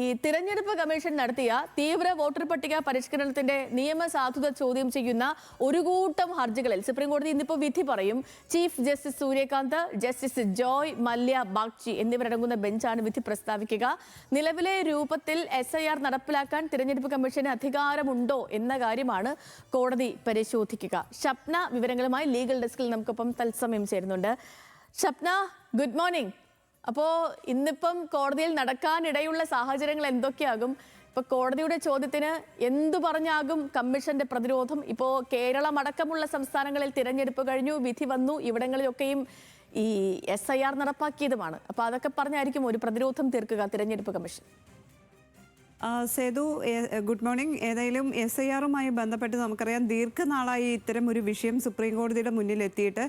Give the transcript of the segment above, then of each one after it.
ഈ തിരഞ്ഞെടുപ്പ് കമ്മീഷൻ നടത്തിയ തീവ്ര വോട്ടർ പട്ടിക പരിഷ്കരണത്തിന്റെ നിയമസാധുത ചോദ്യം ചെയ്യുന്ന ഒരു കൂട്ടം ഹർജികളിൽ സുപ്രീംകോടതി ഇന്നിപ്പോൾ വിധി പറയും. Chief justice Suryakant, justice Joymalya Bagchi എന്നിവരടങ്ങുന്ന ബെഞ്ചാണ് വിധി പ്രസ്താവിക്കുക. നിലവിലെ രൂപത്തിൽ SIR നടപ്പിലാക്കാൻ തിരഞ്ഞെടുപ്പ് കമ്മീഷന് അധികാരമുണ്ടോ എന്ന കാര്യമാണ് കോടതി പരിശോധിക്കുക. ഷപ്ന വിവരങ്ങളുമായി ലീഗൽ ഡെസ്കിൽ നമുക്കൊപ്പം തത്സമയം ചേരുന്നുണ്ട്. Shapna, good morning. അപ്പോൾ ഇന്നിപ്പം കോടതിയിൽ നടക്കാനിടയുള്ള സാഹചര്യങ്ങൾ എന്തൊക്കെയാകും? ഇപ്പൊ കോടതിയുടെ ചോദ്യത്തിന് എന്തു പറഞ്ഞാകും കമ്മീഷന്റെ പ്രതിരോധം? ഇപ്പോൾ കേരളം അടക്കമുള്ള സംസ്ഥാനങ്ങളിൽ തിരഞ്ഞെടുപ്പ് കഴിഞ്ഞു, വിധി വന്നു, ഇവിടങ്ങളിലൊക്കെയും ഈ SIR നടപ്പാക്കിയതുമാണ്. അപ്പോൾ അതൊക്കെ പറഞ്ഞായിരിക്കും ഒരു പ്രതിരോധം തീർക്കുക തിരഞ്ഞെടുപ്പ് കമ്മീഷൻ. Sethu, good morning. ഏതായാലും SIRുമായി ബന്ധപ്പെട്ട് നമുക്കറിയാം ദീർഘനാളായി ഇത്തരം ഒരു വിഷയം സുപ്രീം കോടതിയുടെ മുന്നിൽ എത്തിയിട്ട്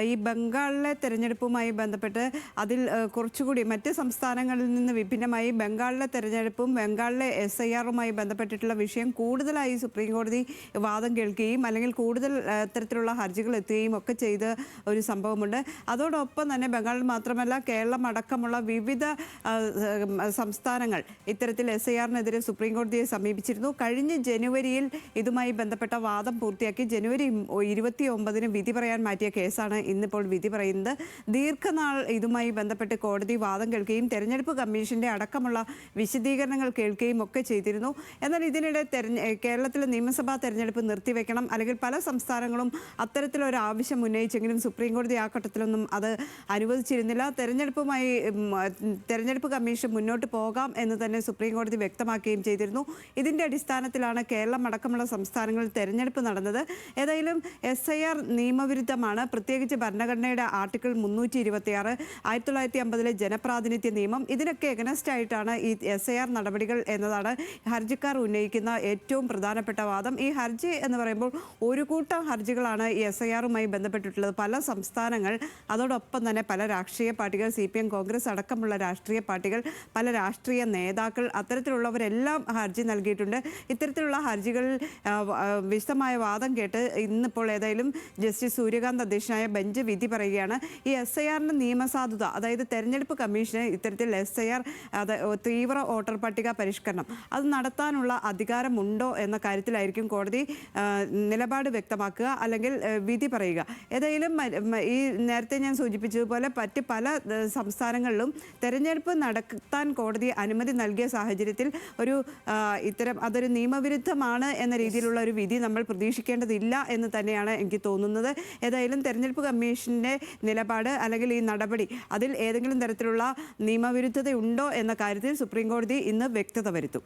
ഈ ബംഗാളിലെ തെരഞ്ഞെടുപ്പുമായി ബന്ധപ്പെട്ട് അതിൽ കുറച്ചുകൂടി മറ്റ് സംസ്ഥാനങ്ങളിൽ നിന്ന് വിഭിന്നമായി ബംഗാളിലെ തെരഞ്ഞെടുപ്പും ബംഗാളിലെ SIRുമായി ബന്ധപ്പെട്ടിട്ടുള്ള വിഷയം കൂടുതലായി സുപ്രീം കോടതി വാദം കേൾക്കുകയും അല്ലെങ്കിൽ കൂടുതൽ തരത്തിലുള്ള ഹർജികൾ എത്തുകയും ഒക്കെ ചെയ്ത ഒരു സംഭവമുണ്ട്. അതോടൊപ്പം തന്നെ ബംഗാളിൽ മാത്രമല്ല കേരളം അടക്കമുള്ള വിവിധ സംസ്ഥാനങ്ങൾ ഇത്തരത്തിൽ SIRനെതിരെ സുപ്രീം കോടതിയെ സമീപിച്ചിരുന്നു. കഴിഞ്ഞ ജനുവരിയിൽ ഇതുമായി ബന്ധപ്പെട്ട വാദം പൂർത്തിയാക്കി ജനുവരി 29-ന് വിധി പറയാൻ മാറ്റിയ കേസാണ് ഇന്നിപ്പോൾ വിധി പറയുന്നത്. ദീർഘനാൾ ഇതുമായി ബന്ധപ്പെട്ട് കോടതി വാദം കേൾക്കുകയും തെരഞ്ഞെടുപ്പ് കമ്മീഷന്റെ അടക്കമുള്ള വിശദീകരണങ്ങൾ കേൾക്കുകയും ഒക്കെ ചെയ്തിരുന്നു. എന്നാൽ ഇതിനിടെ കേരളത്തിലെ നിയമസഭാ തെരഞ്ഞെടുപ്പ് നിർത്തിവെക്കണം, അല്ലെങ്കിൽ പല സംസ്ഥാനങ്ങളും അത്തരത്തിലൊരു ആവശ്യം ഉന്നയിച്ചെങ്കിലും സുപ്രീം കോടതി ആ ഘട്ടത്തിലൊന്നും അത് അനുവദിച്ചിരുന്നില്ല. തെരഞ്ഞെടുപ്പ് കമ്മീഷൻ മുന്നോട്ട് പോകാം എന്ന് തന്നെ സുപ്രീം കോടതി വ്യക്തമാക്കുകയും ചെയ്തിരുന്നു. ഇതിന്റെ അടിസ്ഥാനത്തിലാണ് കേരളം അടക്കമുള്ള സംസ്ഥാനങ്ങളിൽ തെരഞ്ഞെടുപ്പ് നടന്നത്. ഏതായാലും SIR നിയമവിരുദ്ധമാണ്. പ്രത്യേകിച്ച് ഭരണഘടനയുടെ ആർട്ടിക്കിൾ 326, 1950 ജനപ്രാതിനിധ്യ നിയമം, ഇതിനൊക്കെ എഗനസ്റ്റ് ആയിട്ടാണ് ഈ SIR നടപടികൾ എന്നതാണ് ഹർജിക്കാർ ഉന്നയിക്കുന്ന ഏറ്റവും പ്രധാനപ്പെട്ട വാദം. ഈ ഹർജി എന്ന് പറയുമ്പോൾ ഒരു കൂട്ടം ഹർജികളാണ് ഈ SIRുമായി ബന്ധപ്പെട്ടിട്ടുള്ളത്. പല സംസ്ഥാനങ്ങൾ, അതോടൊപ്പം തന്നെ പല രാഷ്ട്രീയ പാർട്ടികൾ, CPM, കോൺഗ്രസ് അടക്കമുള്ള രാഷ്ട്രീയ പാർട്ടികൾ, പല രാഷ്ട്രീയ നേതാക്കൾ, അത്തരത്തിലുള്ളവരെല്ലാം ഹർജി നൽകിയിട്ടുണ്ട്. ഇത്തരത്തിലുള്ള ഹർജികളിൽ വിശദമായ വാദം കേട്ട് ഇന്നിപ്പോൾ ഏതായാലും ജസ്റ്റിസ് സൂര്യകാന്ത് അധ്യക്ഷനായ ബെഞ്ച് വിധി പറയുകയാണ്. ഈ SIRന്റെ നിയമസാധുത, അതായത് തെരഞ്ഞെടുപ്പ് കമ്മീഷന് ഇത്തരത്തിൽ SIR തീവ്ര വോട്ടർ പട്ടിക പരിഷ്കരണം അത് നടത്താനുള്ള അധികാരമുണ്ടോ എന്ന കാര്യത്തിലായിരിക്കും കോടതി നിലപാട് വ്യക്തമാക്കുക, അല്ലെങ്കിൽ വിധി പറയുക. ഏതായാലും ഈ നേരത്തെ ഞാൻ സൂചിപ്പിച്ചതുപോലെ മറ്റ് പല സംസ്ഥാനങ്ങളിലും തെരഞ്ഞെടുപ്പ് നടത്താൻ കോടതി അനുമതി നൽകിയ സാഹചര്യത്തിൽ അതൊരു നിയമവിരുദ്ധമാണ് എന്ന രീതിയിലുള്ള ഒരു വിധി നമ്മൾ പ്രതീക്ഷിക്കേണ്ടതില്ല എന്ന് തന്നെയാണ് എനിക്ക് തോന്നുന്നത്. ഏതായാലും തെരഞ്ഞെടുപ്പ് കമ്മീഷന്റെ നിലപാട് അല്ലെങ്കിൽ ഈ നടപടി അതിൽ ഏതെങ്കിലും തരത്തിലുള്ള നിയമവിരുദ്ധതയുണ്ടോ എന്ന കാര്യത്തിൽ സുപ്രീം കോടതി ഇന്ന് വ്യക്തത വരുത്തും.